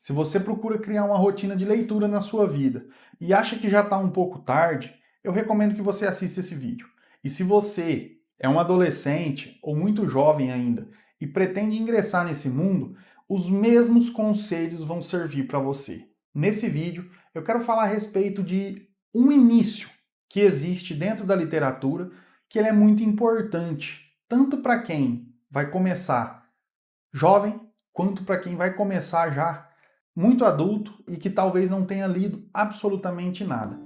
se você procura criar uma rotina de leitura na sua vida e acha que já está um pouco tarde, eu recomendo que você assista esse vídeo. E se você é um adolescente ou muito jovem ainda e pretende ingressar nesse mundo, os mesmos conselhos vão servir para você. Nesse vídeo, eu quero falar a respeito de um início que existe dentro da literatura, que ele é muito importante, tanto para quem vai começar jovem, quanto para quem vai começar já muito adulto e que talvez não tenha lido absolutamente nada.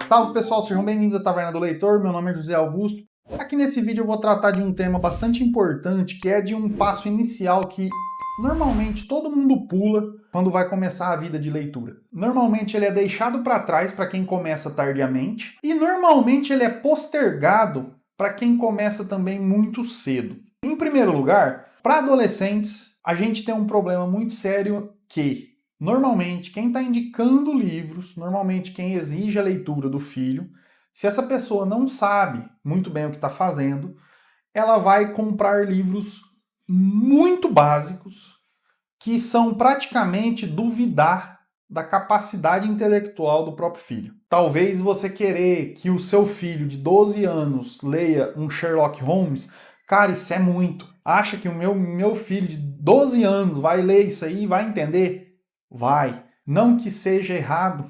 Salve pessoal, sejam bem-vindos à Taverna do Leitor, meu nome é José Augusto. Aqui nesse vídeo eu vou tratar de um tema bastante importante, que é de um passo inicial que normalmente todo mundo pula quando vai começar a vida de leitura. Normalmente ele é deixado para trás para quem começa tardiamente e normalmente ele é postergado para quem começa também muito cedo. Em primeiro lugar, para adolescentes, a gente tem um problema muito sério que normalmente quem está indicando livros, normalmente quem exige a leitura do filho, se essa pessoa não sabe muito bem o que está fazendo, ela vai comprar livros muito básicos que são praticamente duvidar da capacidade intelectual do próprio filho. Talvez você querer que o seu filho de 12 anos leia um Sherlock Holmes, cara, isso é muito. Acha que o meu filho de 12 anos vai ler isso aí e vai entender? Vai. Não que seja errado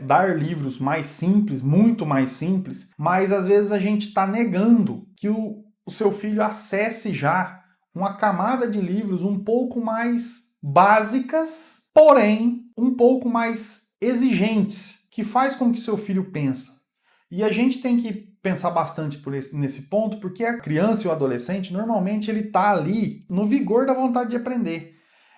dar livros mais simples, muito mais simples, mas às vezes a gente está negando que o seu filho acesse já uma camada de livros um pouco mais básicas, porém um pouco mais exigentes, que faz com que seu filho pense. E a gente tem que pensar bastante nesse ponto, porque a criança e o adolescente, normalmente ele está ali no vigor da vontade de aprender.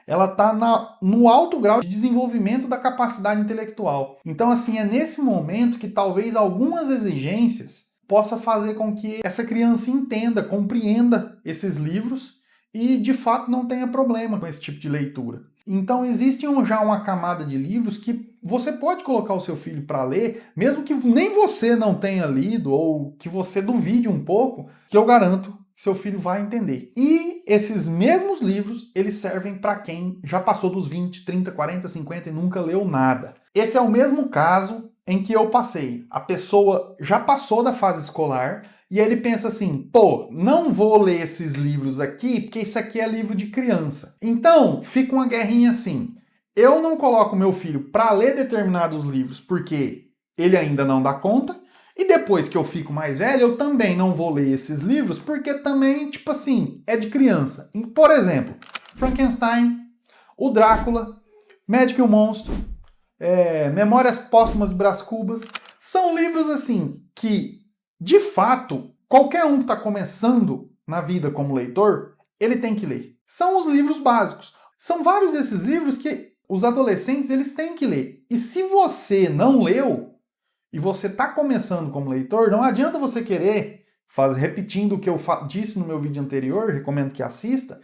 Ela está no alto grau de desenvolvimento da capacidade intelectual. Então, assim, é nesse momento que talvez algumas exigências possa fazer com que essa criança entenda, compreenda esses livros e, de fato, não tenha problema com esse tipo de leitura. Então, existe já uma camada de livros que você pode colocar o seu filho para ler, mesmo que nem você não tenha lido ou que você duvide um pouco, que eu garanto que seu filho vai entender. E esses mesmos livros, eles servem para quem já passou dos 20, 30, 40, 50 e nunca leu nada. Esse é o mesmo caso em que eu passei. A pessoa já passou da fase escolar e ele pensa assim, pô, não vou ler esses livros aqui porque isso aqui é livro de criança. Então, fica uma guerrinha assim. Eu não coloco meu filho para ler determinados livros porque ele ainda não dá conta. E depois que eu fico mais velho, eu também não vou ler esses livros porque também, tipo assim, é de criança. Por exemplo, Frankenstein, o Drácula, Médico e o Monstro, Memórias Póstumas de Brás Cubas, são livros assim que, de fato, qualquer um que está começando na vida como leitor, ele tem que ler. São os livros básicos. São vários desses livros que os adolescentes eles têm que ler. E se você não leu, e você está começando como leitor, não adianta você querer, repetindo o que eu disse no meu vídeo anterior, recomendo que assista,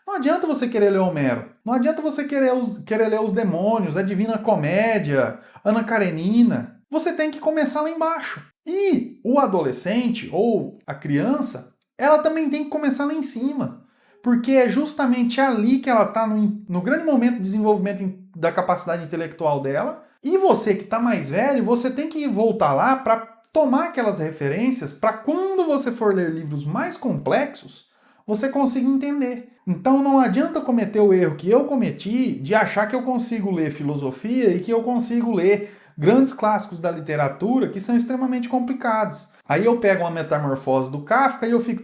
não adianta você querer ler Homero, não adianta você querer ler Os Demônios, A Divina Comédia, Ana Karenina. Você tem que começar lá embaixo. E o adolescente ou a criança, ela também tem que começar lá em cima. Porque é justamente ali que ela está no grande momento de desenvolvimento da capacidade intelectual dela. E você que está mais velho, você tem que voltar lá para tomar aquelas referências para quando você for ler livros mais complexos, você consiga entender. Então não adianta cometer o erro que eu cometi de achar que eu consigo ler filosofia e que eu consigo ler grandes clássicos da literatura que são extremamente complicados. Aí eu pego uma Metamorfose do Kafka e eu fico,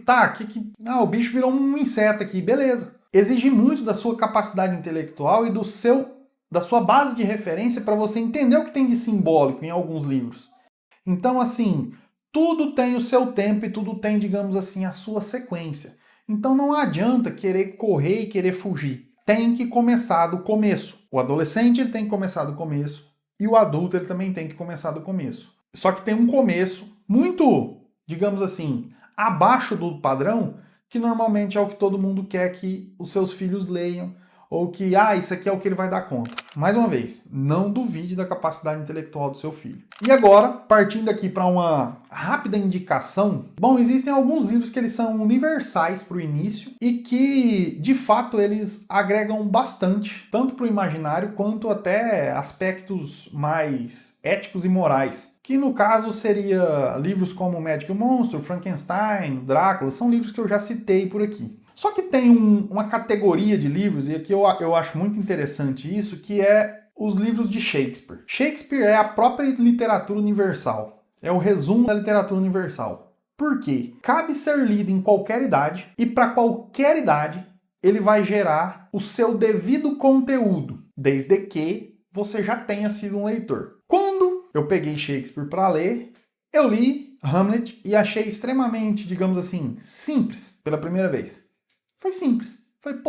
o bicho virou um inseto aqui, beleza. Exige muito da sua capacidade intelectual e da sua base de referência para você entender o que tem de simbólico em alguns livros. Então, assim, tudo tem o seu tempo e tudo tem, digamos assim, a sua sequência. Então não adianta querer correr e querer fugir. Tem que começar do começo. O adolescente ele tem que começar do começo e o adulto ele também tem que começar do começo. Só que tem um começo muito, digamos assim, abaixo do padrão, que normalmente é o que todo mundo quer que os seus filhos leiam, ou que, isso aqui é o que ele vai dar conta. Mais uma vez, não duvide da capacidade intelectual do seu filho. E agora, partindo aqui para uma rápida indicação, bom, existem alguns livros que eles são universais para o início e que, de fato, eles agregam bastante, tanto para o imaginário quanto até aspectos mais éticos e morais. Que no caso seria livros como Médico e o Monstro, Frankenstein, Drácula, são livros que eu já citei por aqui. Só que tem uma categoria de livros, e aqui eu acho muito interessante isso, que é os livros de Shakespeare. Shakespeare é a própria literatura universal. É o resumo da literatura universal. Por quê? Cabe ser lido em qualquer idade, e para qualquer idade ele vai gerar o seu devido conteúdo, desde que você já tenha sido um leitor. Quando eu peguei Shakespeare para ler, eu li Hamlet e achei extremamente, digamos assim, simples pela primeira vez. Foi simples. Falei,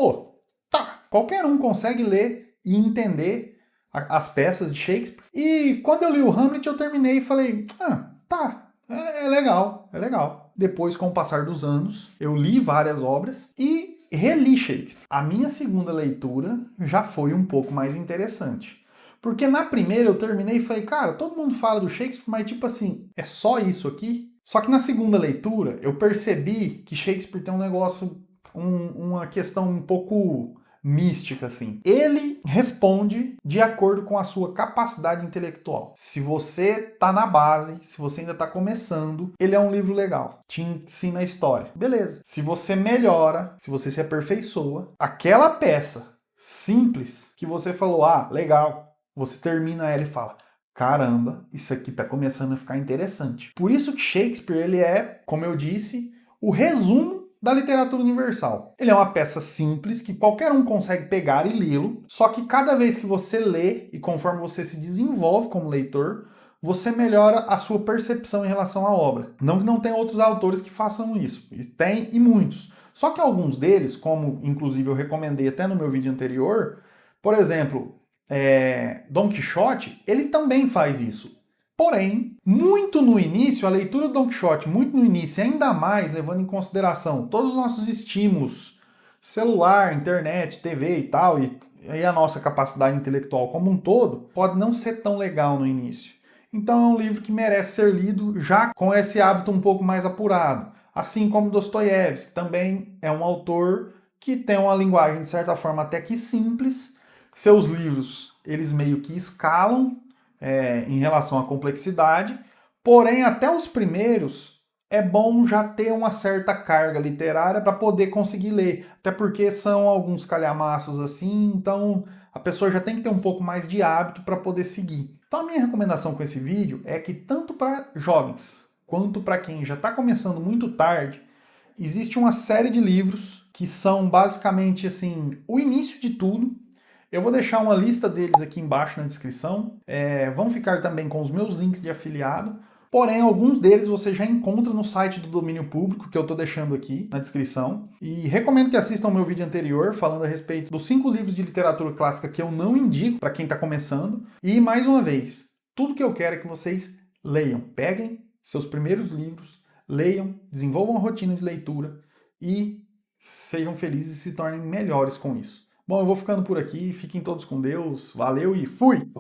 qualquer um consegue ler e entender as peças de Shakespeare. E quando eu li o Hamlet, eu terminei e falei, é legal, é legal. Depois, com o passar dos anos, eu li várias obras e reli Shakespeare. A minha segunda leitura já foi um pouco mais interessante. Porque na primeira eu terminei e falei, cara, todo mundo fala do Shakespeare, mas tipo assim, é só isso aqui? Só que na segunda leitura eu percebi que Shakespeare tem um negócio, uma questão um pouco mística, assim. Ele responde de acordo com a sua capacidade intelectual. Se você tá na base, se você ainda tá começando, ele é um livro legal. Te ensina a história. Beleza. Se você melhora, se você se aperfeiçoa, aquela peça simples que você falou, legal, você termina ela e fala, caramba, isso aqui tá começando a ficar interessante. Por isso que Shakespeare, ele é, como eu disse, o resumo da literatura universal. Ele é uma peça simples que qualquer um consegue pegar e lê-lo, só que cada vez que você lê e conforme você se desenvolve como leitor, você melhora a sua percepção em relação à obra. Não que não tenha outros autores que façam isso, e tem e muitos. Só que alguns deles, como inclusive eu recomendei até no meu vídeo anterior, por exemplo, Dom Quixote, ele também faz isso. Porém, muito no início, a leitura do Dom Quixote, muito no início, ainda mais levando em consideração todos os nossos estímulos, celular, internet, TV e tal, e a nossa capacidade intelectual como um todo, pode não ser tão legal no início. Então é um livro que merece ser lido já com esse hábito um pouco mais apurado. Assim como Dostoiévski, que também é um autor que tem uma linguagem, de certa forma, até que simples. Seus livros, eles meio que escalam em relação à complexidade, porém, até os primeiros, é bom já ter uma certa carga literária para poder conseguir ler, até porque são alguns calhamaços assim, então a pessoa já tem que ter um pouco mais de hábito para poder seguir. Então a minha recomendação com esse vídeo é que tanto para jovens quanto para quem já está começando muito tarde, existe uma série de livros que são basicamente assim, o início de tudo. Eu vou deixar uma lista deles aqui embaixo na descrição. Vão ficar também com os meus links de afiliado. Porém, alguns deles você já encontra no site do domínio público, que eu estou deixando aqui na descrição. E recomendo que assistam o meu vídeo anterior, falando a respeito dos 5 livros de literatura clássica que eu não indico para quem está começando. E, mais uma vez, tudo que eu quero é que vocês leiam. Peguem seus primeiros livros, leiam, desenvolvam uma rotina de leitura e sejam felizes e se tornem melhores com isso. Bom, eu vou ficando por aqui, fiquem todos com Deus, valeu e fui!